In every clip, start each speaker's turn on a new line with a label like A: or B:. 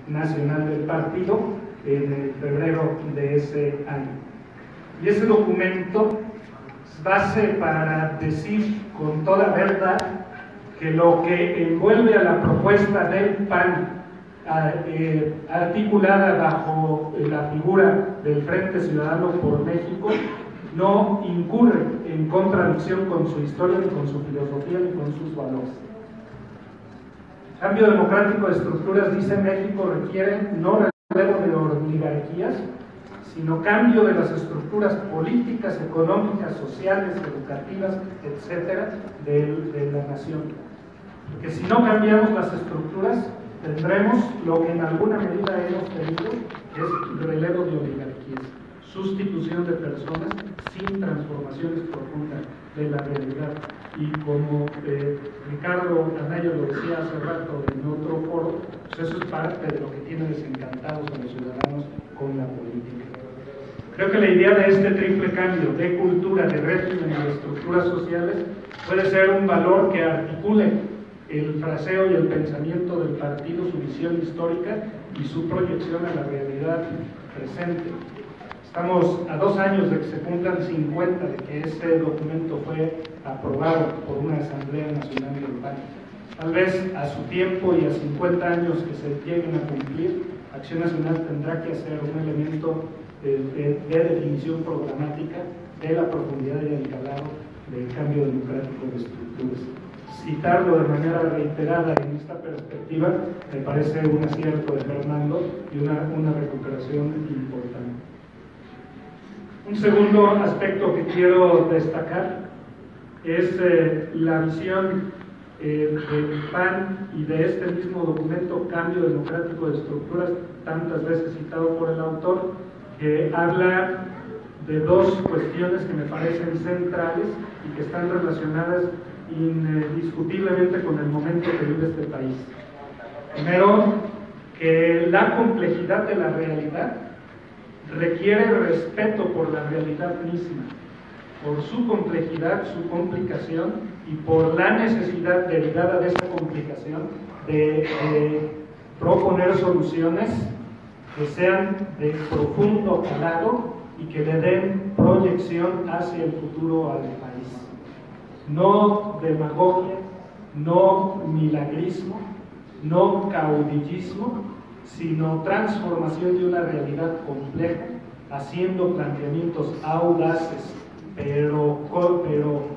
A: nacional del partido en febrero de ese año. Y ese documento es base para decir con toda verdad que lo que envuelve a la propuesta del PAN, articulada bajo la figura del Frente Ciudadano por México, no incurre en contradicción con su historia, ni con su filosofía, ni con sus valores. Cambio democrático de estructuras, dice México, requiere no relevo de oligarquías, sino cambio de las estructuras políticas, económicas, sociales, educativas, etcétera, de la nación. Porque si no cambiamos las estructuras, tendremos lo que en alguna medida hemos tenido, que es relevo de oligarquías, sustitución de personas sin transformaciones profundas de la realidad. Y como Ricardo Anaya lo decía hace rato en otro foro, pues eso es parte de lo que tiene desencantados a los ciudadanos con la política. Creo que la idea de este triple cambio de cultura, de régimen y de estructuras sociales puede ser un valor que articule el fraseo y el pensamiento del partido, su visión histórica y su proyección a la realidad presente. Estamos a 2 años de que se cumplan 50 de que este documento fue aprobado por una Asamblea Nacional del PAN. Tal vez a su tiempo y a 50 años que se lleguen a cumplir, Acción Nacional tendrá que hacer un elemento de definición programática de la profundidad y el calado del cambio democrático de estructuras. Citarlo de manera reiterada en esta perspectiva me parece un acierto de Fernando y una recuperación importante. Un segundo aspecto que quiero destacar es la visión del PAN y de este mismo documento, Cambio Democrático de Estructuras, tantas veces citado por el autor, que habla de 2 cuestiones que me parecen centrales y que están relacionadas indiscutiblemente con el momento que vive este país. Primero, que la complejidad de la realidad requiere respeto por la realidad misma, por su complejidad, su complicación y por la necesidad derivada de esta complicación de proponer soluciones que sean de profundo calado y que le den proyección hacia el futuro al país. No demagogia, no milagrismo, no caudillismo, sino transformación de una realidad compleja, haciendo planteamientos audaces, pero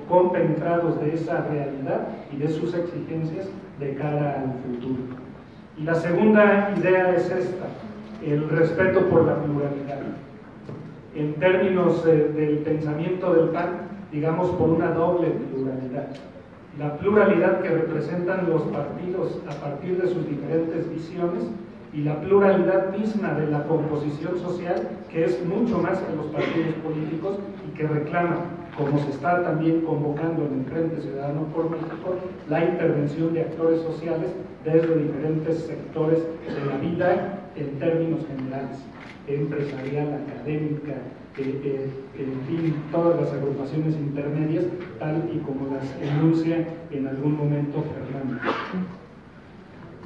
A: compenetrados de esa realidad y de sus exigencias de cara al futuro. Y la segunda idea es esta, el respeto por la pluralidad. En términos del pensamiento del PAN, digamos por una doble pluralidad. La pluralidad que representan los partidos a partir de sus diferentes visiones y la pluralidad misma de la composición social, que es mucho más que los partidos políticos y que reclama, como se está también convocando en el Frente Ciudadano por México, la intervención de actores sociales desde diferentes sectores de la vida en términos generales, empresarial, académica, en fin, todas las agrupaciones intermedias, tal y como las enuncia en algún momento Fernando.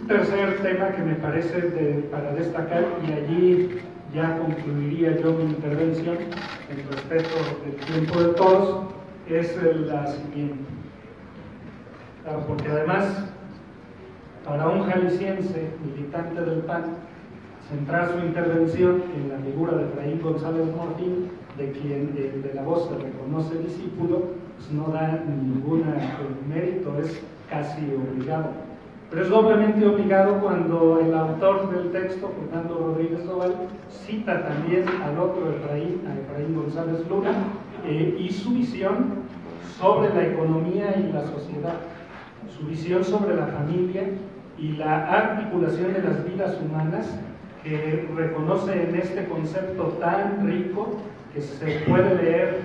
A: Un tercer tema que me parece para destacar, y allí ya concluiría yo mi intervención en respeto del tiempo de todos, es la siguiente. Claro, porque además, para un jalisciense militante del PAN, centrar su intervención en la figura de Efraín González Morfín, de quien de la voz se reconoce discípulo, pues no da ningún mérito, es casi obligado. Pero es doblemente obligado cuando el autor del texto, Fernando Rodríguez Doval, cita también al otro Efraín, a Efraín González Luna, y su visión sobre la economía y la sociedad, su visión sobre la familia y la articulación de las vidas humanas, que reconoce en este concepto tan rico que se puede leer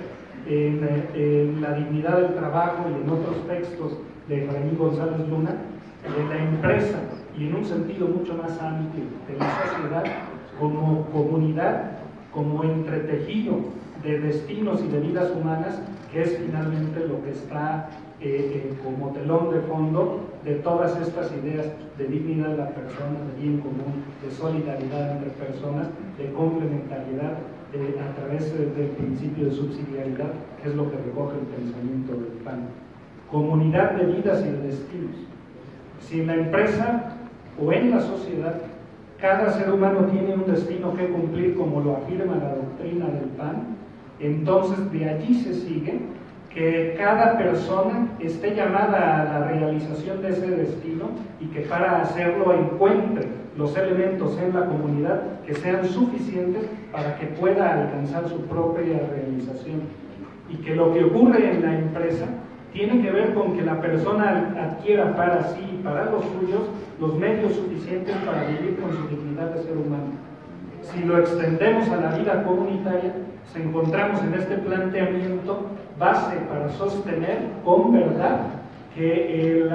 A: en La dignidad del trabajo y en otros textos de Efraín González Luna, de la empresa y en un sentido mucho más amplio de la sociedad como comunidad, como entretejido de destinos y de vidas humanas, que es finalmente lo que está como telón de fondo de todas estas ideas de dignidad de la persona, de bien común, de solidaridad entre personas, de complementariedad a través del principio de subsidiariedad, que es lo que recoge el pensamiento del PAN. Comunidad de vidas y de destinos. Si en la empresa o en la sociedad cada ser humano tiene un destino que cumplir, como lo afirma la doctrina del PAN, entonces de allí se sigue que cada persona esté llamada a la realización de ese destino y que para hacerlo encuentre los elementos en la comunidad que sean suficientes para que pueda alcanzar su propia realización. Y que lo que ocurre en la empresa tiene que ver con que la persona adquiera para sí y para los suyos los medios suficientes para vivir con su dignidad de ser humano. Si lo extendemos a la vida comunitaria, encontramos en este planteamiento base para sostener con verdad que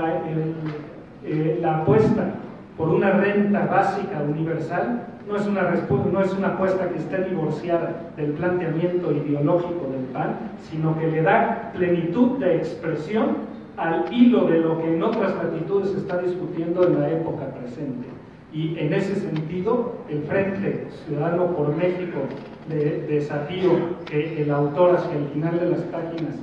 A: la apuesta por una renta básica universal no es una apuesta que esté divorciada del planteamiento ideológico del PAN, sino que le da plenitud de expresión al hilo de lo que en otras latitudes se está discutiendo en la época presente. Y en ese sentido, el Frente Ciudadano por México, de desafío que el autor hacia el final de las páginas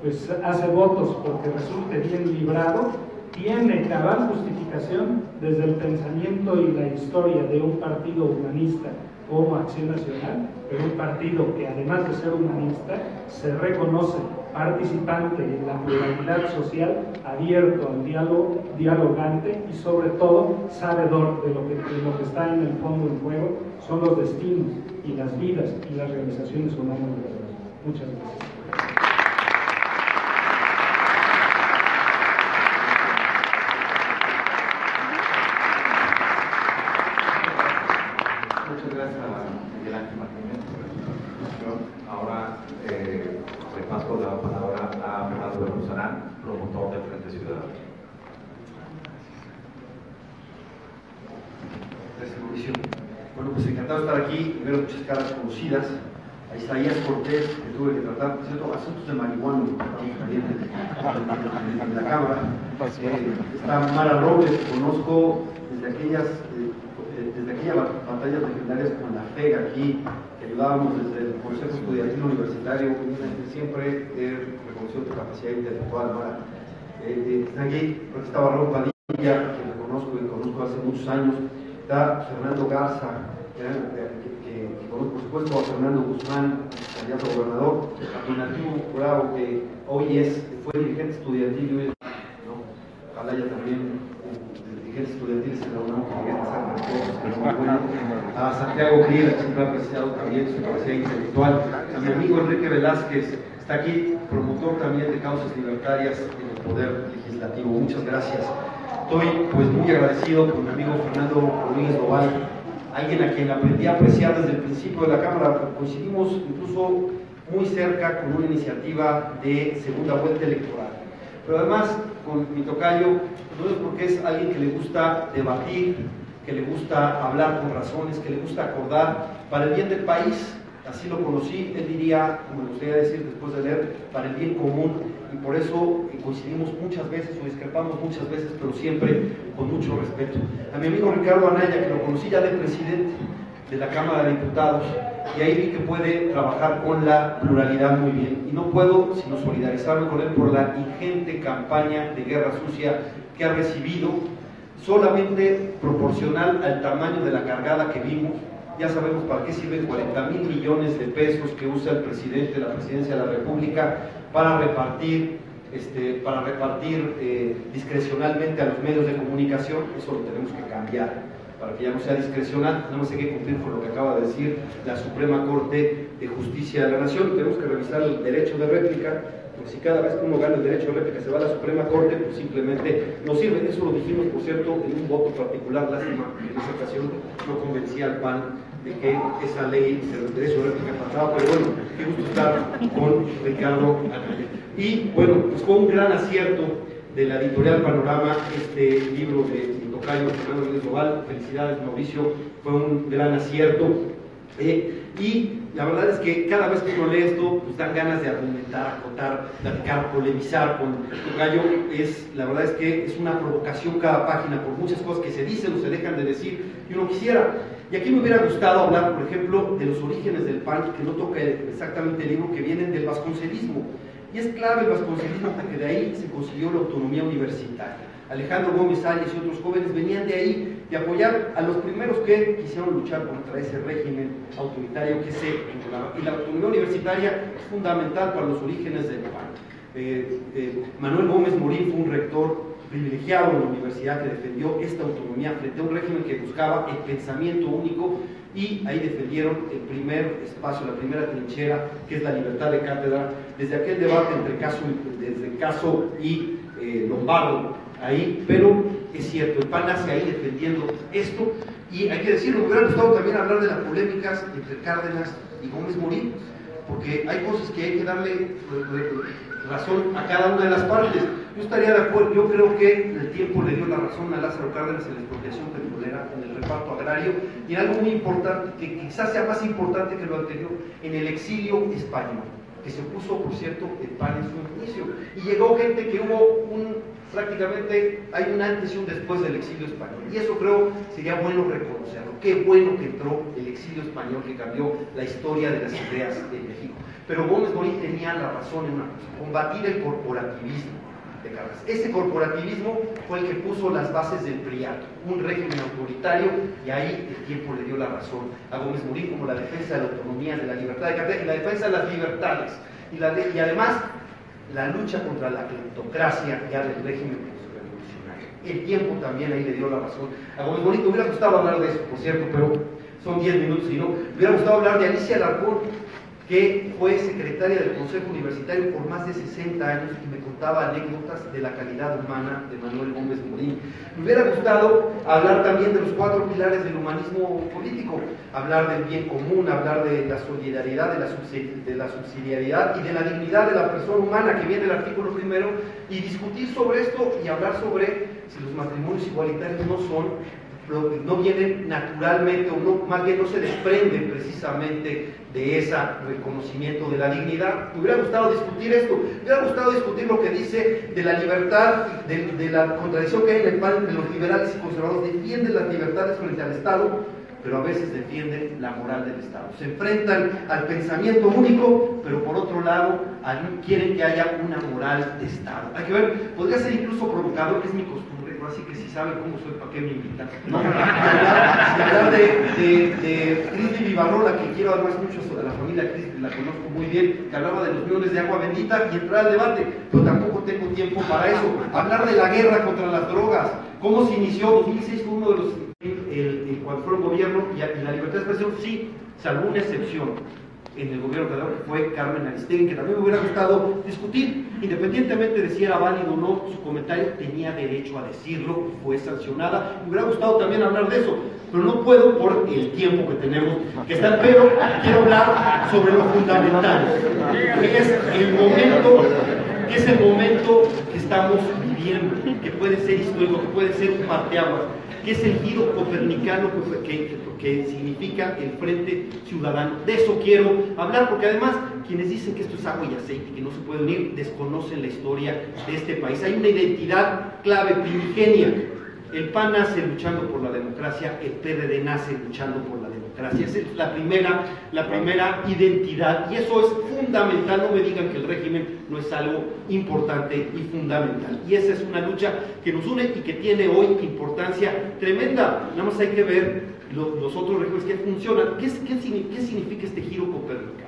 A: pues hace votos porque resulte bien librado, tiene cabal justificación desde el pensamiento y la historia de un partido humanista como Acción Nacional, pero un partido que además de ser humanista se reconoce participante en la pluralidad social, abierto al diálogo, dialogante y sobre todo sabedor de lo que está en el fondo en juego son los destinos y las vidas y las realizaciones humanas de la sociedad. Muchas gracias.
B: Paso la palabra a Fernando Berruzarán, promotor del Frente Ciudadano.
C: Gracias, Mauricio. Bueno, pues encantado de estar aquí y ver muchas caras conocidas. A Isaías Cortés, que tuve que tratar, por cierto, asuntos de marihuana, en la Cámara. Está Mara Robles, que conozco desde aquellas batallas legendarias con la FEG aquí, que ayudábamos desde el Consejo Estudiantil Universitario. Siempre he reconocido tu capacidad intelectual, Mara. Está aquí, porque estaba Raúl Padilla, que conozco hace muchos años. Está Fernando Garza, que conozco, por supuesto, a Fernando Guzmán, candidato a gobernador. A Donativo Bravo, que hoy fue dirigente estudiantil y hoy ojalá ya también dirigentes estudiantiles en la UNAM, que es muy bueno. A Santiago Kriel, siempre ha apreciado también su capacidad intelectual. A mi amigo Enrique Velázquez, está aquí, promotor también de causas libertarias en el Poder Legislativo. Muchas gracias. Estoy pues muy agradecido con mi amigo Fernando Rodríguez Doval, alguien a quien aprendí a apreciar desde el principio de la Cámara. Coincidimos incluso muy cerca con una iniciativa de segunda vuelta electoral. Pero además, con mi tocayo, no es porque es alguien que le gusta debatir, que le gusta hablar con razones, que le gusta acordar para el bien del país. Así lo conocí, él diría, como me gustaría decir después de leer, para el bien común, y por eso coincidimos muchas veces o discrepamos muchas veces, pero siempre con mucho respeto. A mi amigo Ricardo Anaya, que lo conocí ya de presidente de la Cámara de Diputados, y ahí vi que puede trabajar con la pluralidad muy bien, y no puedo sino solidarizarme con él por la ingente campaña de guerra sucia que ha recibido, solamente proporcional al tamaño de la cargada que vimos. Ya sabemos para qué sirven 40,000 millones de pesos que usa el presidente de la Presidencia de la República para repartir discrecionalmente a los medios de comunicación. Eso lo tenemos que cambiar para que ya no sea discrecional. Nada más hay que cumplir con lo que acaba de decir la Suprema Corte de Justicia de la Nación. Tenemos que revisar el derecho de réplica, porque si cada vez que uno gana el derecho de réplica se va a la Suprema Corte, pues simplemente no sirve. Eso lo dijimos, por cierto, en un voto particular. Lástima que en esa ocasión no convencía al PAN de que esa ley del derecho de réplica pasaba, pero bueno, qué gusto estar con Ricardo. Y bueno, pues fue un gran acierto de la editorial Panorama este libro de mi tocayo Fernando Rodríguez Doval. Felicidades, Mauricio, fue un gran acierto. Y la verdad es que cada vez que uno lee esto, pues dan ganas de argumentar, acotar, platicar, polemizar con Gallo. La verdad es que es una provocación cada página por muchas cosas que se dicen o se dejan de decir y uno quisiera. Y aquí me hubiera gustado hablar, por ejemplo, de los orígenes del PAN, que no toca exactamente el libro, que vienen del vasconcelismo. Y es clave el vasconcelismo porque de ahí se consiguió la autonomía universitaria. Alejandro Gómez Salles y otros jóvenes venían de ahí, de apoyar a los primeros que quisieron luchar contra ese régimen autoritario que se encontraba. Y la autonomía universitaria es fundamental para los orígenes del PAN. Manuel Gómez Morín fue un rector privilegiado en la universidad que defendió esta autonomía frente a un régimen que buscaba el pensamiento único, y ahí defendieron el primer espacio, la primera trinchera, que es la libertad de cátedra, desde aquel debate entre Caso y Lombardo, ahí, pero es cierto, el PAN nace ahí defendiendo esto, y hay que decirlo, me hubiera gustado también hablar de las polémicas entre Cárdenas y Gómez Morín, porque hay cosas que hay que darle razón a cada una de las partes. Yo estaría de acuerdo, yo creo que el tiempo le dio la razón a Lázaro Cárdenas en la expropiación petrolera, en el reparto agrario, y en algo muy importante, que quizás sea más importante que lo anterior, en el exilio español, que se opuso, por cierto, el PAN en su inicio, y llegó gente que hubo prácticamente hay un antes y un después del exilio español, y eso creo sería bueno reconocerlo. Qué bueno que entró el exilio español, que cambió la historia de las ideas en México. Pero Gómez Morín tenía la razón en una cosa: combatir el corporativismo de Cárdenas. Ese corporativismo fue el que puso las bases del PRIAT, un régimen autoritario, y ahí el tiempo le dio la razón a Gómez Morín, como la defensa de la autonomía, de la libertad de cátedra y la defensa de las libertades, y además la lucha contra la cleptocracia ya del régimen revolucionario. El tiempo también ahí le dio la razón a Gómez Morín. Me hubiera gustado hablar de eso, por cierto, pero son 10 minutos y no. Me hubiera gustado hablar de Alicia Alarcón, que fue secretaria del Consejo Universitario por más de 60 años y me contaba anécdotas de la calidad humana de Manuel Gómez Morín. Me hubiera gustado hablar también de los 4 pilares del humanismo político, hablar del bien común, hablar de la solidaridad, de la subsidiariedad y de la dignidad de la persona humana, que viene el artículo 1, y discutir sobre esto y hablar sobre si los matrimonios igualitarios no vienen naturalmente, o no, más bien no se desprenden precisamente de ese reconocimiento de la dignidad. Me hubiera gustado discutir esto, me hubiera gustado discutir lo que dice de la libertad, de la contradicción que hay en el PAN entre los liberales y conservadores. Defienden las libertades frente al Estado, pero a veces defienden la moral del Estado. Se enfrentan al pensamiento único, pero por otro lado quieren que haya una moral de Estado. Hay que ver, podría ser incluso provocador, que es mi costumbre, así que si saben cómo soy, ¿para qué me invitan? ¿No? Hablar de Cris Vivarrola, que quiero además mucho, a la familia Cris, la conozco muy bien, que hablaba de los millones de agua bendita y entrar al debate, pero tampoco tengo tiempo para eso. Hablar de la guerra contra las drogas, cómo se inició. 2006 fue uno de los cuando fueron gobierno, y la libertad de expresión, sí, salvo una excepción en el gobierno federal, que fue Carmen Aristegui, que también me hubiera gustado discutir, independientemente de si era válido o no su comentario, tenía derecho a decirlo, fue sancionada. Me hubiera gustado también hablar de eso, pero no puedo por el tiempo que tenemos, pero quiero hablar sobre lo fundamental, que es el momento que estamos viviendo, que puede ser histórico, que puede ser un parteaguas, que es el giro copernicano que significa el Frente Ciudadano. De eso quiero hablar, porque además quienes dicen que esto es agua y aceite, que no se puede unir, desconocen la historia de este país. Hay una identidad clave, primigenia. El PAN nace luchando por la democracia, el PRD nace luchando por la democracia. Esa es la primera identidad, y eso es fundamental. No me digan que el régimen no es algo importante y fundamental. Y esa es una lucha que nos une y que tiene hoy importancia tremenda. Nada más hay que ver los otros regímenes que funcionan. ¿Qué significa este giro copernicano?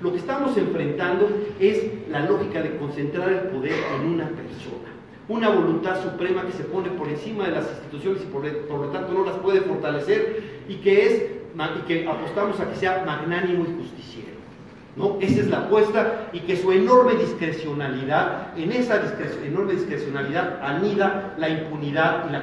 C: Lo que estamos enfrentando es la lógica de concentrar el poder en una persona. Una voluntad suprema que se pone por encima de las instituciones y por lo tanto no las puede fortalecer, y que apostamos a que sea magnánimo y justiciero, ¿no? Esa es la apuesta, y que su enorme discrecionalidad, en esa enorme discrecionalidad anida la impunidad y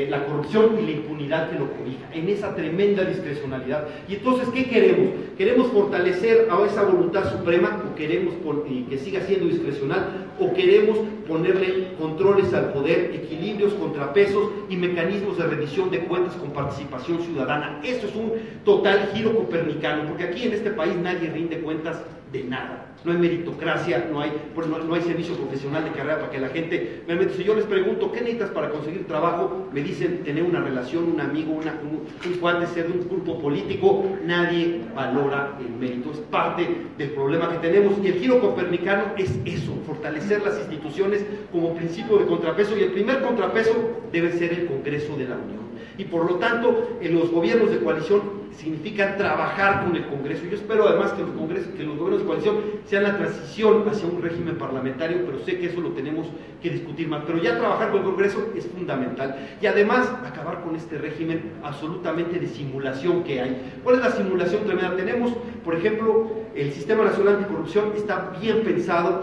C: la corrupción y la impunidad que lo cobija, en esa tremenda discrecionalidad. Y entonces, ¿qué queremos? Queremos fortalecer a esa voluntad suprema, o queremos que siga siendo discrecional, o queremos ponerle controles al poder, equilibrios, contrapesos y mecanismos de rendición de cuentas con participación ciudadana. Eso es un total giro copernicano, porque aquí en este país nadie rinde cuentas de nada. No hay meritocracia, no hay servicio profesional de carrera para que la gente... Si yo les pregunto, ¿qué necesitas para conseguir trabajo? Me dicen tener una relación, un amigo, un cuate, ser de un grupo político. Nadie valora el mérito, es parte del problema que tenemos. Y el giro copernicano es eso, fortalecer las instituciones como principio de contrapeso, y el primer contrapeso debe ser el Congreso de la Unión. Y por lo tanto, en los gobiernos de coalición significan trabajar con el Congreso. Yo espero además que los gobiernos de coalición sean la transición hacia un régimen parlamentario, pero sé que eso lo tenemos que discutir más. Pero ya trabajar con el Congreso es fundamental. Y además, acabar con este régimen absolutamente de simulación que hay. ¿Cuál es la simulación tremenda? Tenemos, por ejemplo, el Sistema Nacional Anticorrupción está bien pensado,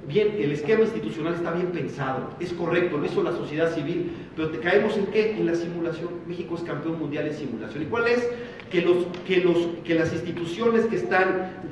C: el esquema institucional está bien pensado, es correcto, lo hizo la sociedad civil, pero te caemos en ¿qué? En la simulación. México es campeón mundial en simulación. ¿Y cuál es? Que las instituciones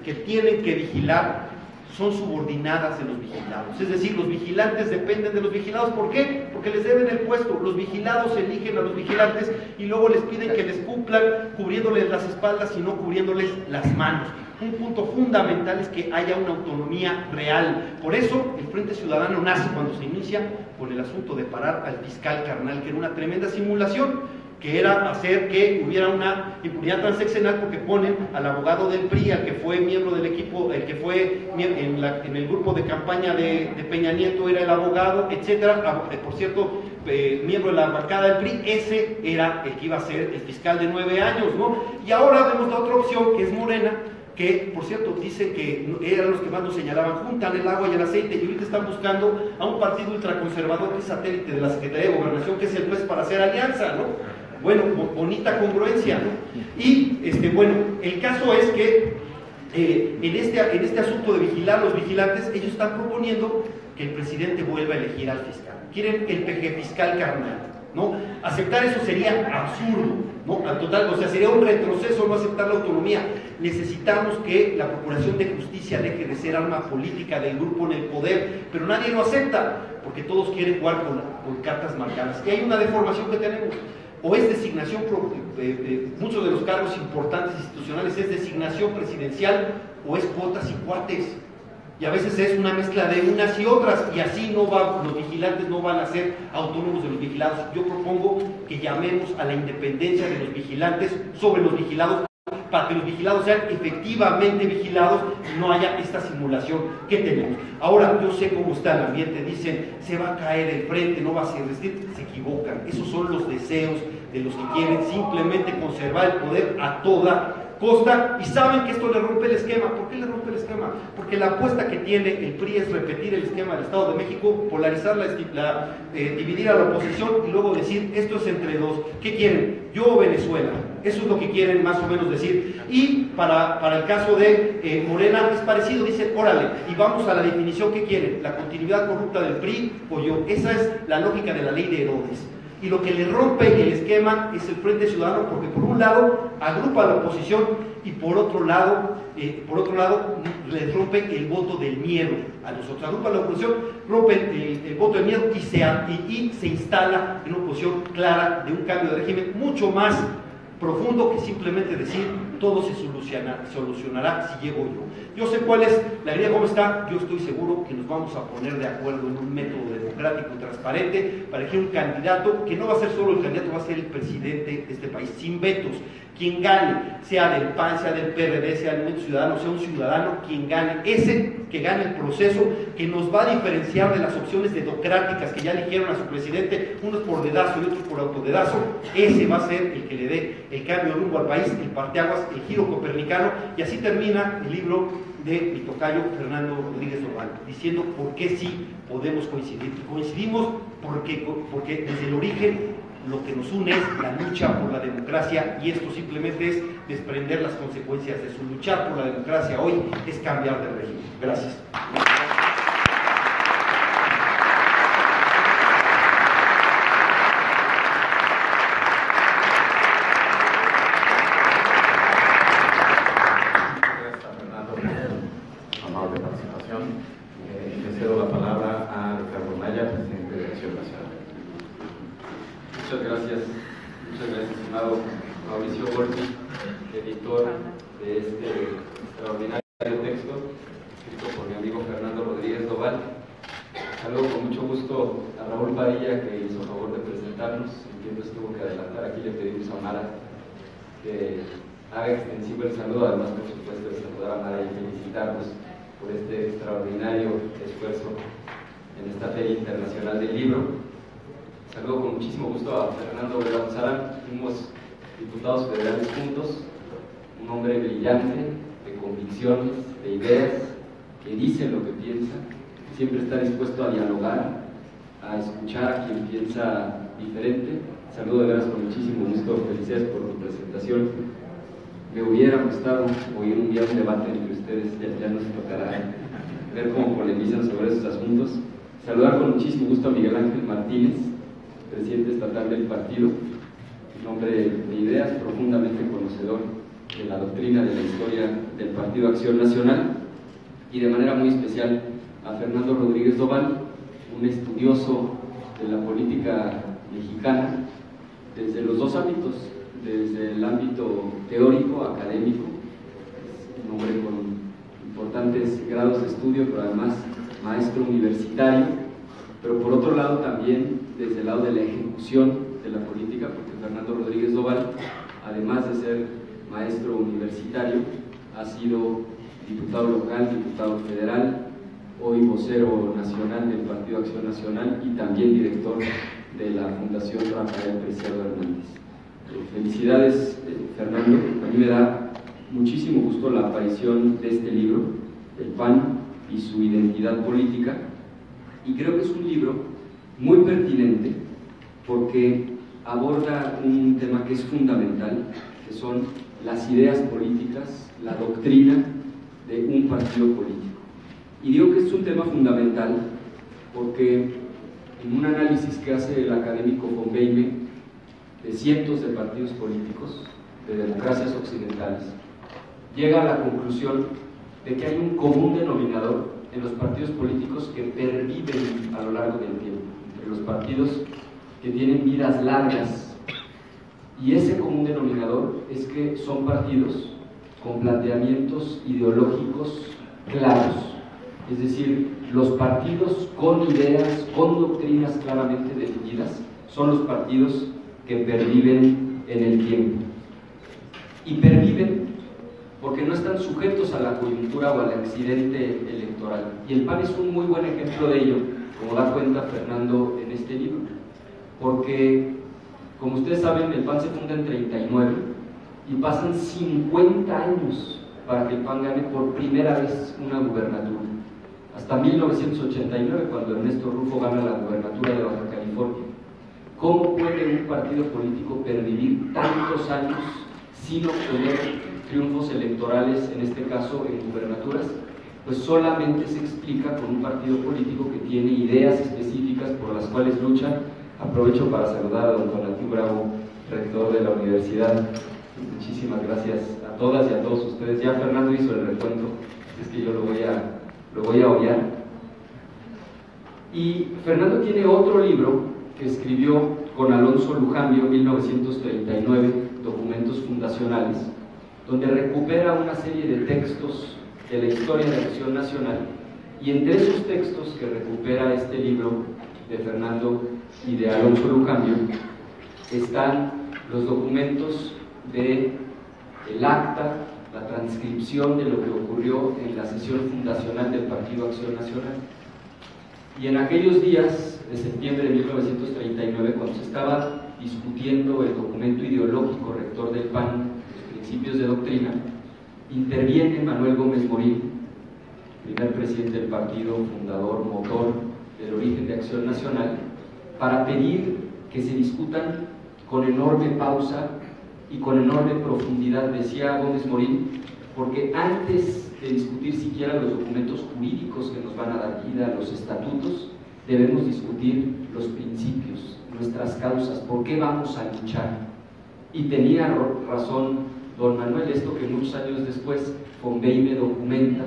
C: que tienen que vigilar son subordinadas de los vigilados. Es decir, los vigilantes dependen de los vigilados. ¿Por qué? Porque les deben el puesto. Los vigilados eligen a los vigilantes y luego les piden que les cumplan cubriéndoles las espaldas y no cubriéndoles las manos. Un punto fundamental es que haya una autonomía real. Por eso el Frente Ciudadano nace cuando se inicia con el asunto de parar al fiscal Carnal, que era una tremenda simulación, que era hacer que hubiera una impunidad transeccional, porque ponen al abogado del PRI, al que fue miembro del equipo, el que fue en el grupo de campaña de Peña Nieto era el abogado, etcétera. Por cierto, miembro de la bancada del PRI, ese era el que iba a ser el fiscal de 9 años, ¿no? Y ahora vemos la otra opción, que es Morena, que por cierto dicen que eran los que más nos señalaban, juntan el agua y el aceite, y ahorita están buscando a un partido ultraconservador que es satélite de la Secretaría de Gobernación, que es el juez, para hacer alianza, ¿no? Bueno, bonita congruencia, ¿no? Y bueno, el caso es que en este asunto de vigilar a los vigilantes, ellos están proponiendo que el presidente vuelva a elegir al fiscal. Quieren el PG fiscal Carnal, ¿no? Aceptar eso sería absurdo, ¿no? Al total, o sea, sería un retroceso no aceptar la autonomía. Necesitamos que la Procuración de Justicia deje de ser arma política del grupo en el poder, pero nadie lo acepta, porque todos quieren jugar con cartas marcadas. Y hay una deformación que tenemos. O es designación, muchos de los cargos importantes institucionales es designación presidencial, o es cuotas y cuates. Y a veces es una mezcla de unas y otras, y así los vigilantes no van a ser autónomos de los vigilados. Yo propongo que llamemos a la independencia de los vigilantes sobre los vigilados, para que los vigilados sean efectivamente vigilados y no haya esta simulación que tenemos. Ahora, yo sé cómo está el ambiente, dicen, se va a caer el frente, no va a ser resistir, se equivocan. Esos son los deseos de los que quieren simplemente conservar el poder a toda costa, y saben que esto le rompe el esquema. ¿Por qué le rompe el esquema? Porque la apuesta que tiene el PRI es repetir el esquema del Estado de México, polarizar, dividir a la oposición y luego decir, esto es entre dos. ¿Qué quieren? Yo o Venezuela. Eso es lo que quieren más o menos decir. Y para el caso de Morena es parecido, dicen, órale, y vamos a la definición que quieren, la continuidad corrupta del PRI o yo. Esa es la lógica de la ley de Herodes. Y lo que le rompe el esquema es el Frente Ciudadano, porque por un lado agrupa a la oposición y por otro lado le rompe el voto del miedo a nosotros. Agrupa a la oposición, rompe el voto del miedo y se instala en una posición clara de un cambio de régimen mucho más profundo que simplemente decir todo se solucionará si llego yo. Yo sé cuál es la idea, cómo está. Yo estoy seguro que nos vamos a poner de acuerdo en un método democrático y transparente para elegir un candidato que no va a ser solo el candidato, va a ser el presidente de este país, sin vetos. Quien gane, sea del PAN, sea del PRD, sea del Movimiento Ciudadano, sea un ciudadano, quien gane, ese que gane el proceso, que nos va a diferenciar de las opciones dedocráticas que ya eligieron a su presidente, unos por dedazo y otros por autodedazo, ese va a ser el que le dé el cambio de rumbo al país, el parteaguas, el giro copernicano. Y así termina el libro de mi tocayo Fernando Rodríguez Lobán, diciendo por qué sí podemos coincidir. Coincidimos porque desde el origen lo que nos une es la lucha por la democracia, y esto simplemente es desprender las consecuencias de su luchar por la democracia hoy, es cambiar de régimen. Gracias.
D: Muchas gracias, estimado Mauricio Volpi, editor de este extraordinario texto, escrito por mi amigo Fernando Rodríguez Doval. Saludo con mucho gusto a Raúl Padilla, que hizo favor de presentarnos. Entiendo estuvo que adelantar. Aquí le pedimos a Mara que haga extensivo el saludo, además por supuesto de saludar a Mara y felicitarnos por este extraordinario esfuerzo en esta Feria Internacional del Libro. Saludo con muchísimo gusto a Fernando Belanzarán. Fuimos diputados federales juntos, un hombre brillante, de convicciones, de ideas, que dice lo que piensa, siempre está dispuesto a dialogar, a escuchar a quien piensa diferente. Saludo de veras con muchísimo gusto, felicidades por tu presentación. Me hubiera gustado oír un día un debate entre ustedes, ya nos tocará ver cómo polemizan sobre esos asuntos. Saludar con muchísimo gusto a Miguel Ángel Martínez, presidente estatal del partido, un hombre de ideas, profundamente conocedor de la doctrina, de la historia del Partido Acción Nacional, y de manera muy especial a Fernando Rodríguez Doval, un estudioso de la política mexicana desde los dos ámbitos, desde el ámbito teórico, académico, es un hombre con importantes grados de estudio, pero además maestro universitario, pero por otro lado también desde el lado de la ejecución de la política, porque Fernando Rodríguez Doval, además de ser maestro universitario, ha sido diputado local, diputado federal, hoy vocero nacional del Partido Acción Nacional y también director de la Fundación Rafael Preciado Hernández. Felicidades, Fernando. A mí me da muchísimo gusto la aparición de este libro, El PAN y su identidad política, y creo que es un libro muy pertinente porque aborda un tema que es fundamental, que son las ideas políticas, la doctrina de un partido político. Y digo que es un tema fundamental porque en un análisis que hace el académico von Beime de cientos de partidos políticos de democracias occidentales, llega a la conclusión de que hay un común denominador en los partidos políticos que perviven a lo largo del tiempo, entre los partidos que tienen vidas largas, y ese común denominador es que son partidos con planteamientos ideológicos claros, es decir, los partidos con ideas, con doctrinas claramente definidas, son los partidos que perviven en el tiempo. Y perviven porque no están sujetos a la coyuntura o al accidente electoral. Y el PAN es un muy buen ejemplo de ello, como da cuenta Fernando en este libro. Porque, como ustedes saben, el PAN se funda en 39 y pasan 50 años para que el PAN gane por primera vez una gubernatura. Hasta 1989, cuando Ernesto Rufo gana la gubernatura de Baja California. ¿Cómo puede un partido político pervivir tantos años sin obtener triunfos electorales, en este caso en gubernaturas? Pues solamente se explica con un partido político que tiene ideas específicas por las cuales lucha. Aprovecho para saludar a don Tonatiuh Bravo, rector de la universidad. Muchísimas gracias a todas y a todos ustedes. Ya Fernando hizo el recuento, es que yo lo voy a obviar. Y Fernando tiene otro libro que escribió con Alonso Lujambio, 1939, Documentos Fundacionales, donde recupera una serie de textos de la historia de Acción Nacional, y entre esos textos que recupera este libro de Fernando y de Alonso Lujambio están los documentos del acta, la transcripción de lo que ocurrió en la sesión fundacional del Partido Acción Nacional. Y en aquellos días de septiembre de 1939, cuando se estaba discutiendo el documento ideológico rector del PAN, los principios de doctrina, interviene Manuel Gómez Morín, primer presidente del partido, fundador, motor del origen de Acción Nacional, para pedir que se discutan con enorme pausa y con enorme profundidad, decía Gómez Morín, porque antes de discutir siquiera los documentos jurídicos que nos van a dar vida, los estatutos, debemos discutir los principios, nuestras causas, por qué vamos a luchar. Y tenía razón don Manuel, esto que muchos años después von Beime documenta,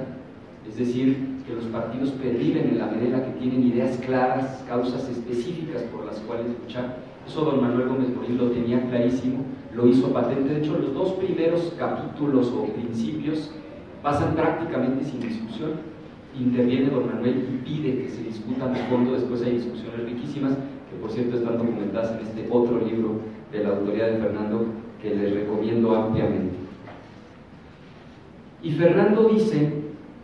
D: es decir, que los partidos perviven en la medida que tienen ideas claras, causas específicas por las cuales luchar,
E: Eso don Manuel Gómez Morín lo tenía clarísimo, lo hizo patente. De hecho, los dos primeros capítulos o principios pasan prácticamente sin discusión. Interviene don Manuel y pide que se discutan a fondo. Después hay discusiones riquísimas, que por cierto están documentadas en este otro libro de la autoría de Fernando, que les recomiendo ampliamente. Y Fernando dice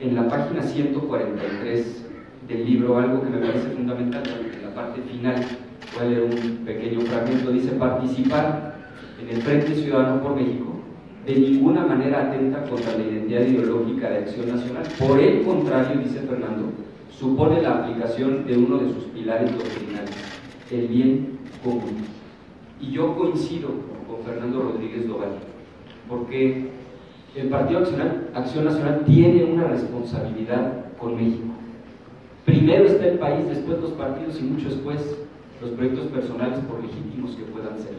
E: en la página 143 del libro algo que me parece fundamental, en la parte final. Voy a leer un pequeño fragmento. Dice: participar en el Frente Ciudadano por México de ninguna manera atenta contra la identidad ideológica de Acción Nacional. Por el contrario, dice Fernando, supone la aplicación de uno de sus pilares doctrinales, el bien común. Y yo coincido con Fernando Rodríguez Doval, porque el Partido Acción Nacional tiene una responsabilidad con México. Primero está el país, después los partidos y mucho después los proyectos personales, por legítimos que puedan ser.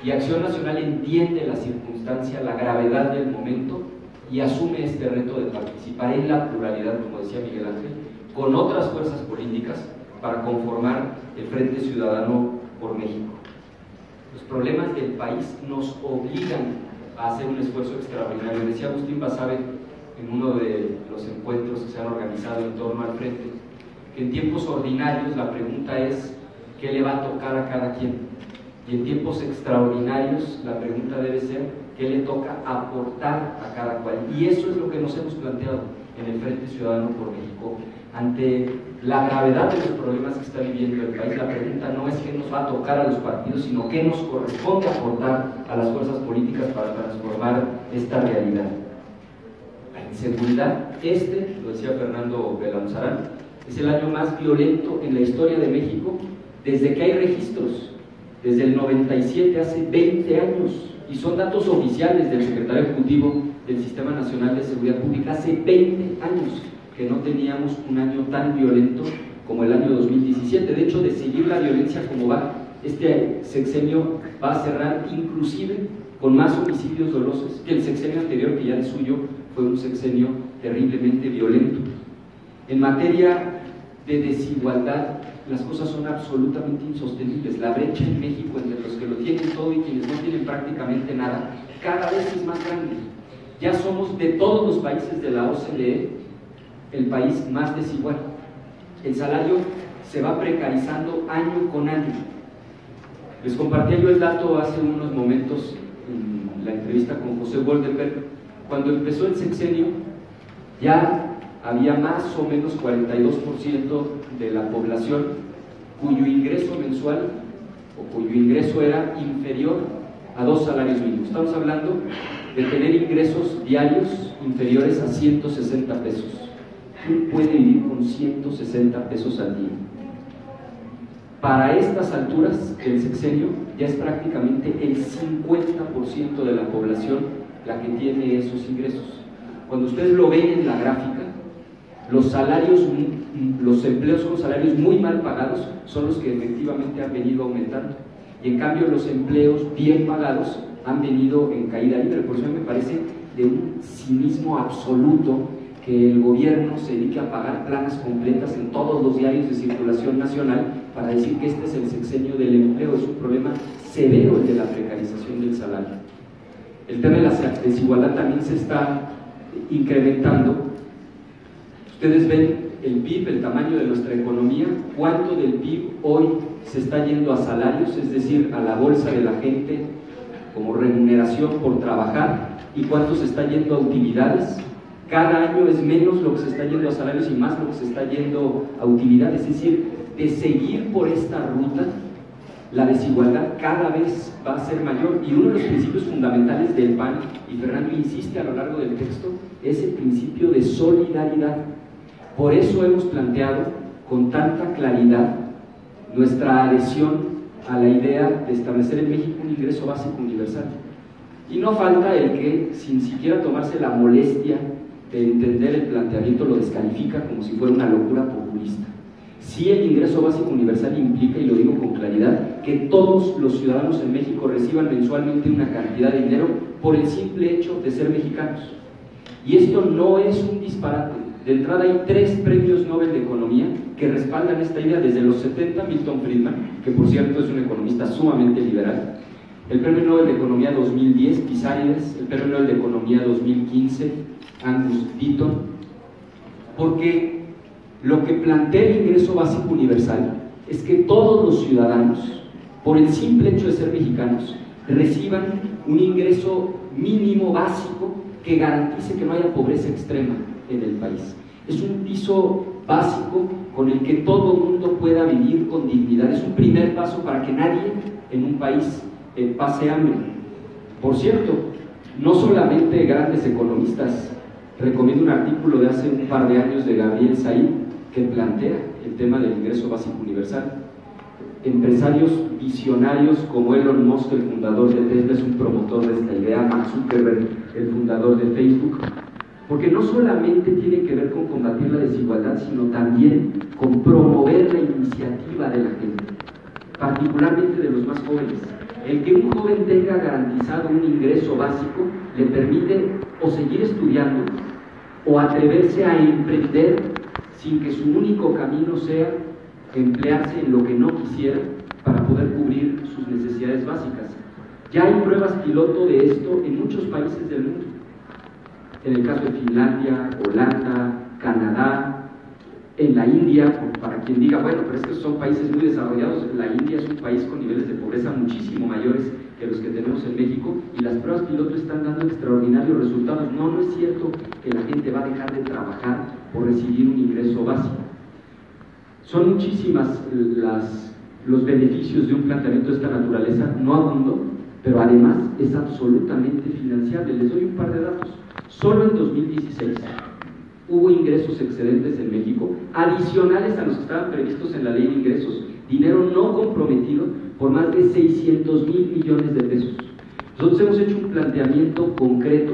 E: Y Acción Nacional entiende la circunstancia, la gravedad del momento y asume este reto de participar en la pluralidad, como decía Miguel Ángel, con otras fuerzas políticas para conformar el Frente Ciudadano por México. Los problemas del país nos obligan a hacer un esfuerzo extraordinario. Decía Agustín Basabe en uno de los encuentros que se han organizado en torno al Frente, que en tiempos ordinarios la pregunta es ¿qué le va a tocar a cada quien? Y en tiempos extraordinarios la pregunta debe ser ¿qué le toca aportar a cada cual? Y eso es lo que nos hemos planteado en el Frente Ciudadano por México. Ante la gravedad de los problemas que está viviendo el país, la pregunta no es qué nos va a tocar a los partidos, sino qué nos corresponde aportar a las fuerzas políticas para transformar esta realidad. La inseguridad, lo decía Fernando Belanzarán, es el año más violento en la historia de México desde que hay registros, desde el 97, hace 20 años, y son datos oficiales del Secretario Ejecutivo del Sistema Nacional de Seguridad Pública, hace 20 años que no teníamos un año tan violento como el año 2017. De hecho, de seguir la violencia como va, este sexenio va a cerrar inclusive con más homicidios dolosos que el sexenio anterior, que ya de suyo fue un sexenio terriblemente violento. En materia de desigualdad, las cosas son absolutamente insostenibles. La brecha en México entre los que lo tienen todo y quienes no tienen prácticamente nada, cada vez es más grande. Ya somos, de todos los países de la OCDE, el país más desigual. El salario se va precarizando año con año. Les compartía yo el dato hace unos momentos en la entrevista con José Goldenberg. Cuando empezó el sexenio, ya había más o menos 42% de la población cuyo ingreso mensual o cuyo ingreso era inferior a 2 salarios mínimos. Estamos hablando de tener ingresos diarios inferiores a 160 pesos. ¿Quién puede vivir con 160 pesos al día? Para estas alturas del sexenio ya es prácticamente el 50% de la población la que tiene esos ingresos. Cuando ustedes lo ven en la gráfica, los salarios, los empleos con salarios muy mal pagados son los que efectivamente han venido aumentando, y en cambio los empleos bien pagados han venido en caída libre. Por eso me parece de un cinismo absoluto que el gobierno se dedique a pagar planas completas en todos los diarios de circulación nacional para decir que este es el sexenio del empleo. Es un problema severo el de la precarización del salario. El tema de la desigualdad también se está incrementando. Ustedes ven el PIB, el tamaño de nuestra economía, cuánto del PIB hoy se está yendo a salarios, es decir, a la bolsa de la gente como remuneración por trabajar, y cuánto se está yendo a utilidades. Cada año es menos lo que se está yendo a salarios y más lo que se está yendo a utilidades. Es decir, de seguir por esta ruta, la desigualdad cada vez va a ser mayor, y uno de los principios fundamentales del PAN, y Fernando insiste a lo largo del texto, es el principio de solidaridad. Por eso hemos planteado con tanta claridad nuestra adhesión a la idea de establecer en México un ingreso básico universal. Y no falta el que, sin siquiera tomarse la molestia de entender el planteamiento, lo descalifica como si fuera una locura populista. Sí, el ingreso básico universal implica, y lo digo con claridad, que todos los ciudadanos en México reciban mensualmente una cantidad de dinero por el simple hecho de ser mexicanos. Y esto no es un disparate. De entrada hay 3 premios Nobel de Economía que respaldan esta idea desde los 70, Milton Friedman, que por cierto es un economista sumamente liberal, el premio Nobel de Economía 2010, Pisárides, el premio Nobel de Economía 2015, Angus Deaton, porque lo que plantea el ingreso básico universal es que todos los ciudadanos, por el simple hecho de ser mexicanos, reciban un ingreso mínimo básico que garantice que no haya pobreza extrema en el país. Es un piso básico con el que todo el mundo pueda vivir con dignidad. Es un primer paso para que nadie en un país pase hambre. Por cierto, no solamente grandes economistas, recomiendo un artículo de hace un par de años de Gabriel Said que plantea el tema del ingreso básico universal. Empresarios visionarios como Elon Musk, el fundador de Tesla, es un promotor de esta idea, Mark Zuckerberg, el fundador de Facebook, porque no solamente tiene que ver con combatir la desigualdad, sino también con promover la iniciativa de la gente, particularmente de los más jóvenes. El que un joven tenga garantizado un ingreso básico le permite o seguir estudiando o atreverse a emprender sin que su único camino sea emplearse en lo que no quisiera para poder cubrir sus necesidades básicas. Ya hay pruebas piloto de esto en muchos países del mundo. En el caso de Finlandia, Holanda, Canadá, en la India, para quien diga, bueno, pero es que son países muy desarrollados, la India es un país con niveles de pobreza muchísimo mayores que los que tenemos en México, y las pruebas piloto están dando extraordinarios resultados. No es cierto que la gente va a dejar de trabajar por recibir un ingreso básico. Son muchísimas los beneficios de un planteamiento de esta naturaleza, no abundo, pero además es absolutamente financiable. Les doy un par de datos. Solo en 2016 hubo ingresos excedentes en México, adicionales a los que estaban previstos en la ley de ingresos, dinero no comprometido por más de 600,000 millones de pesos. Nosotros hemos hecho un planteamiento concreto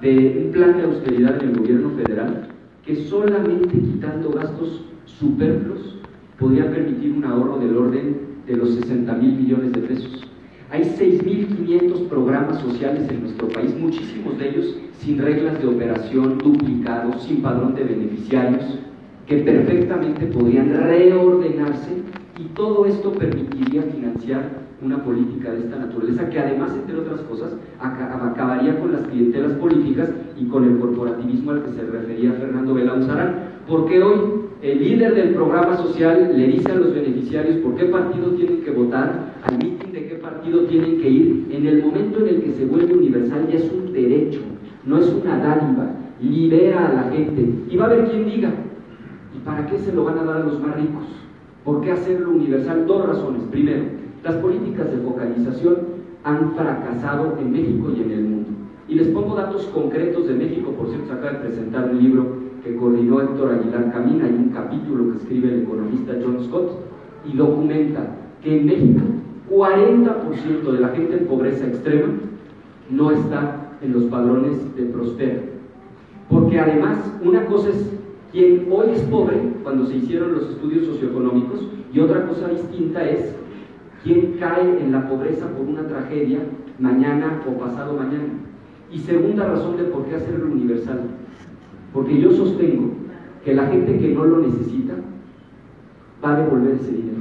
E: de un plan de austeridad en el gobierno federal que solamente quitando gastos superfluos podría permitir un ahorro del orden de los 60,000 millones de pesos. Hay 6.500 programas sociales en nuestro país, muchísimos de ellos sin reglas de operación, duplicados, sin padrón de beneficiarios, que perfectamente podrían reordenarse, y todo esto permitiría financiar una política de esta naturaleza que además, entre otras cosas, acabaría con las clientelas políticas y con el corporativismo al que se refería Fernando Belaunzarán, porque hoy el líder del programa social le dice a los beneficiarios por qué partido tienen que votar, al mitin de qué partido tienen que ir. En el momento en el que se vuelve universal ya es un derecho, no es una dádiva, libera a la gente. Y va a haber quien diga, ¿y para qué se lo van a dar a los más ricos? ¿Por qué hacerlo universal? Dos razones. Primero, las políticas de focalización han fracasado en México y en el mundo. Y les pongo datos concretos de México. Por cierto, se acaba de presentar un libro que coordinó Héctor Aguilar Camín. Hay un capítulo que escribe el economista John Scott y documenta que en México 40% de la gente en pobreza extrema no está en los padrones de Prospera. Porque además, una cosa es quien hoy es pobre cuando se hicieron los estudios socioeconómicos, y otra cosa distinta es quien cae en la pobreza por una tragedia mañana o pasado mañana. Y segunda razón de por qué hacerlo universal, porque yo sostengo que la gente que no lo necesita va a devolver ese dinero.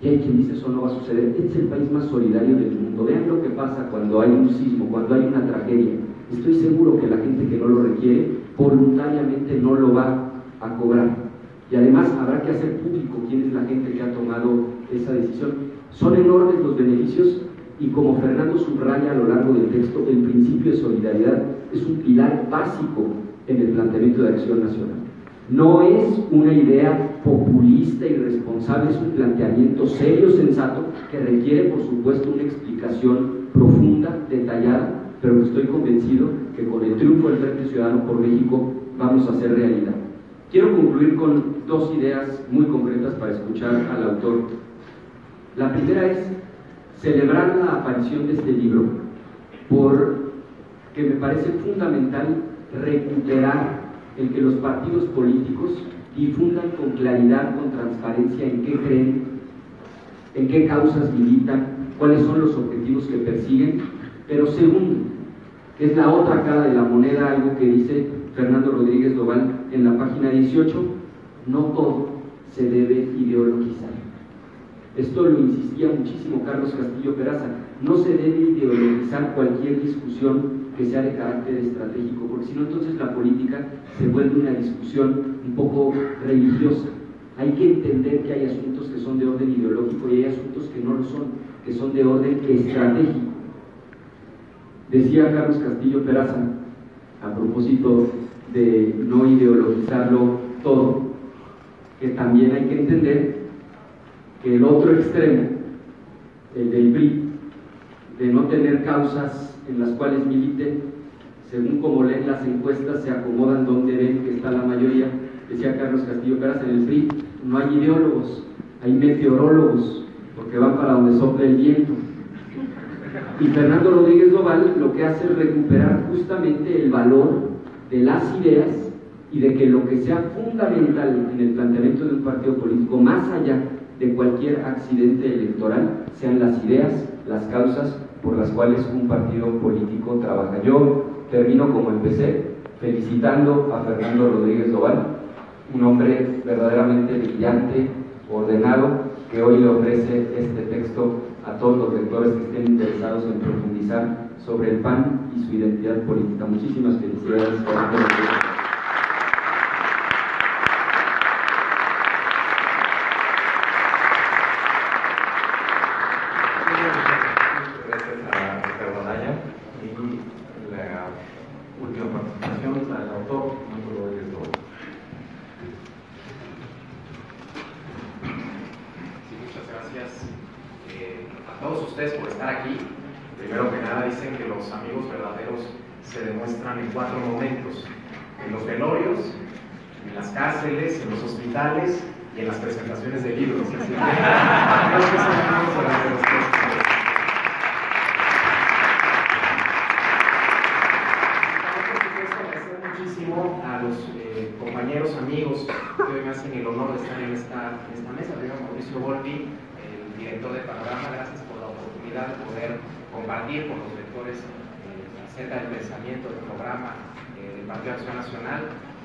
E: Y hay quien dice eso no va a suceder. Este es el país más solidario del mundo. Vean lo que pasa cuando hay un sismo, cuando hay una tragedia. Estoy seguro que la gente que no lo requiere voluntariamente no lo va a cobrar. Y además habrá que hacer público quién es la gente que ha tomado esa decisión. Son enormes los beneficios, y como Fernando subraya a lo largo del texto, el principio de solidaridad es un pilar básico en el planteamiento de acción nacional. No es una idea populista y irresponsable, es un planteamiento serio, sensato, que requiere, por supuesto, una explicación profunda, detallada, pero que estoy convencido que con el triunfo del Frente Ciudadano por México vamos a hacer realidad. Quiero concluir con dos ideas muy concretas para escuchar al autor. La primera es celebrar la aparición de este libro, porque me parece fundamental recuperar el que los partidos políticos difundan con claridad, con transparencia en qué creen, en qué causas militan, cuáles son los objetivos que persiguen. Pero segundo, que es la otra cara de la moneda, algo que dice Fernando Rodríguez Doval en la página 18, no todo se debe ideologizar. Esto lo insistía muchísimo Carlos Castillo Peraza, no se debe ideologizar cualquier discusión que sea de carácter estratégico, porque si no entonces la política se vuelve una discusión un poco religiosa. Hay que entender que hay asuntos que son de orden ideológico y hay asuntos que no lo son, que son de orden estratégico. Decía Carlos Castillo Peraza, a propósito de no ideologizarlo todo, que también hay que entender que el otro extremo, el del PRI, de no tener causas en las cuales militen, según como leen las encuestas, se acomodan donde ven que está la mayoría. Decía Carlos Castillo Peraza, en el PRI no hay ideólogos, hay meteorólogos, porque van para donde sopla el viento. Y Fernando Rodríguez Doval lo que hace es recuperar justamente el valor de las ideas y de que lo que sea fundamental en el planteamiento de un partido político, más allá de cualquier accidente electoral, sean las ideas, las causas por las cuales un partido político trabaja. Yo termino como empecé, felicitando a Fernando Rodríguez Doval, un hombre verdaderamente brillante, ordenado, que hoy le ofrece este texto a todos los lectores que estén interesados en profundizar sobre el PAN y su identidad política. Muchísimas felicidades, Fernando Rodríguez.
F: Por estar aquí. Primero que nada, dicen que los amigos verdaderos se demuestran en 4 momentos: en los velorios, en las cárceles, en los hospitales y en las presentaciones de libros. Así que creo que son amigos verdaderos. Agradecer muchísimo a los compañeros, amigos que hoy me hacen el honor de estar en esta mesa. Primero, Mauricio Volpi, el director de Panorama, gracias por la oportunidad de poder compartir con los lectores acerca del pensamiento del programa del Partido Acción Nacional.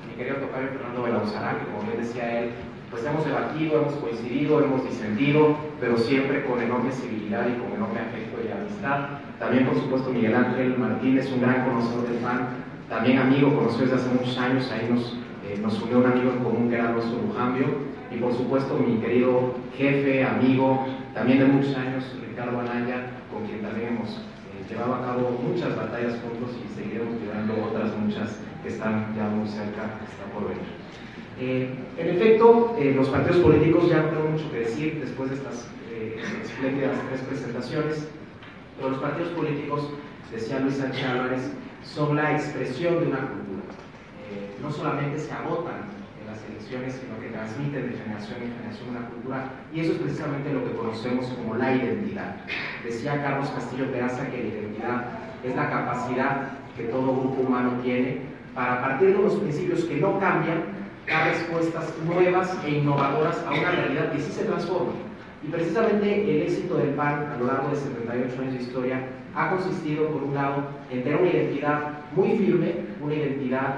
F: Mi querido tocayo Fernando Belauzarán, que como bien decía él, pues hemos debatido, hemos coincidido, hemos disentido, pero siempre con enorme civilidad y con enorme afecto y amistad. También, por supuesto, Miguel Ángel Martínez, un gran conocedor del PAN, también amigo, conoció desde hace muchos años, ahí nos unió un amigo en común que era Alonso Lujambio, y por supuesto mi querido jefe, amigo, también de muchos años, Ricardo Anaya, con quien también hemos llevado a cabo muchas batallas juntos y seguiremos llevando otras muchas que están ya muy cerca, que están por venir. En efecto, los partidos políticos, ya no tengo mucho que decir después de estas espléndidas 3 presentaciones, pero los partidos políticos, decía Luis Sánchez Álvarez, son la expresión de una cultura. No solamente se agotan en las elecciones, sino que transmiten de generación en generación una cultura, y eso es precisamente lo que conocemos como la identidad. Decía Carlos Castillo Peraza que la identidad es la capacidad que todo grupo humano tiene para, a partir de unos principios que no cambian, dar respuestas nuevas e innovadoras a una realidad que sí se transforma. Y precisamente el éxito del PAN a lo largo de 78 años de historia ha consistido, por un lado, en tener una identidad muy firme, una identidad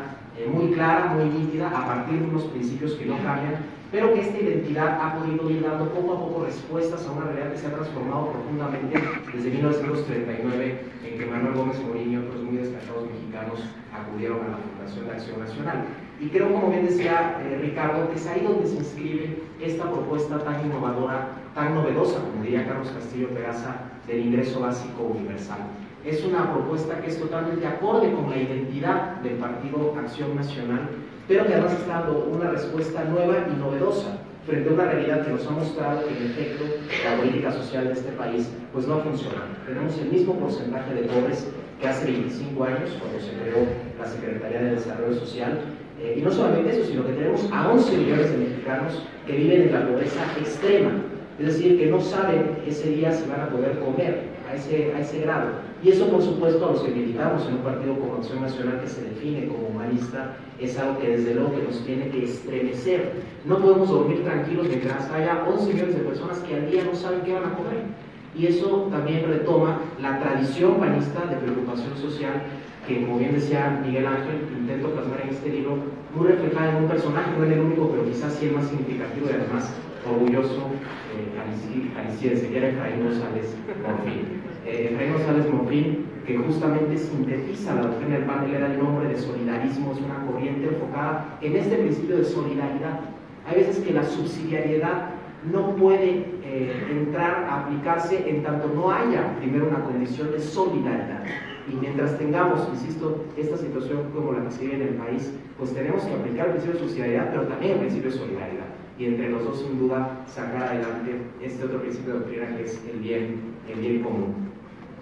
F: muy clara, muy nítida, a partir de unos principios que no cambian, pero que esta identidad ha podido ir dando poco a poco respuestas a una realidad que se ha transformado profundamente desde 1939, en que Manuel Gómez Morín y otros muy destacados mexicanos acudieron a la Fundación de Acción Nacional. Y creo, como bien decía Ricardo, que es ahí donde se inscribe esta propuesta tan innovadora, tan novedosa, como diría Carlos Castillo Peraza, del ingreso básico universal. Es una propuesta que es totalmente acorde con la identidad del Partido Acción Nacional, pero que además está dando una respuesta nueva y novedosa frente a una realidad que nos ha mostrado que, en efecto, la política social de este país pues no funciona. Tenemos el mismo porcentaje de pobres que hace 25 años, cuando se creó la Secretaría de Desarrollo Social, y no solamente eso, sino que tenemos a 11 millones de mexicanos que viven en la pobreza extrema, es decir, que no saben ese día si van a poder comer a ese grado. Y eso, por supuesto, a los que militamos en un partido como Acción Nacional que se define como humanista, es algo que desde luego que nos tiene que estremecer. No podemos dormir tranquilos mientras haya 11 millones de personas que al día no saben qué van a comer. y eso también retoma la tradición panista de preocupación social que, como bien decía Miguel Ángel, intento plasmar en este libro, muy reflejada en un personaje, no en el único, pero quizás sí el más significativo y además orgulloso jalisciense, que era Efraín González Morfín. Efraín González Morfín, que justamente sintetiza la doctrina del PAN, él era el nombre de solidarismo, es una corriente enfocada en este principio de solidaridad. Hay veces que la subsidiariedad no puede entrar a aplicarse en tanto no haya primero una condición de solidaridad. Y mientras tengamos, insisto, esta situación como la que se vive en el país, pues tenemos que aplicar el principio de subsidiariedad, pero también el principio de solidaridad. Y entre los dos, sin duda, sacar adelante este otro principio de doctrina que es el bien común.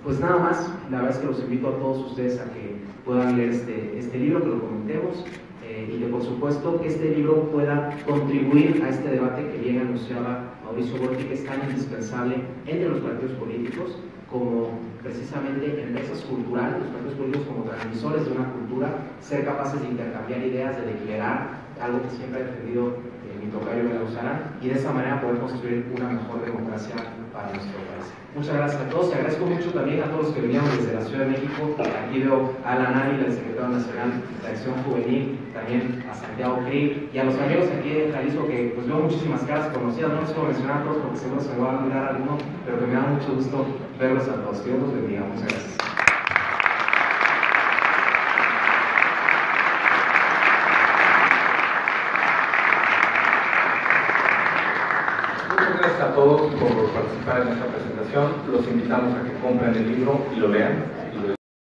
F: Pues nada más, la verdad es que los invito a todos ustedes a que puedan leer este libro, que lo comentemos, y que por supuesto que este libro pueda contribuir a este debate que bien anunciaba Mauricio Volpi, que es tan indispensable entre los partidos políticos como precisamente empresas culturales, los partidos políticos como transmisores de una cultura, ser capaces de intercambiar ideas, de deliberar, algo que siempre ha defendido mi tocayo Melauzarán, y de esa manera poder construir una mejor democracia para nuestro país. Muchas gracias a todos, y agradezco mucho también a todos los que vinieron desde la Ciudad de México. Aquí veo a Alan Ávila, el secretario nacional de Acción Juvenil, también a Santiago Krieg, y a los amigos aquí de Jalisco, que pues veo muchísimas caras conocidas, no les puedo mencionar a todos porque seguro se me va a mirar alguno, pero que me da mucho gusto verlos a todos. Que Dios los bendiga. Muchas gracias.
B: Muchas gracias a todos por participar en esta presentación. Los invitamos a que compren el libro y lo lean.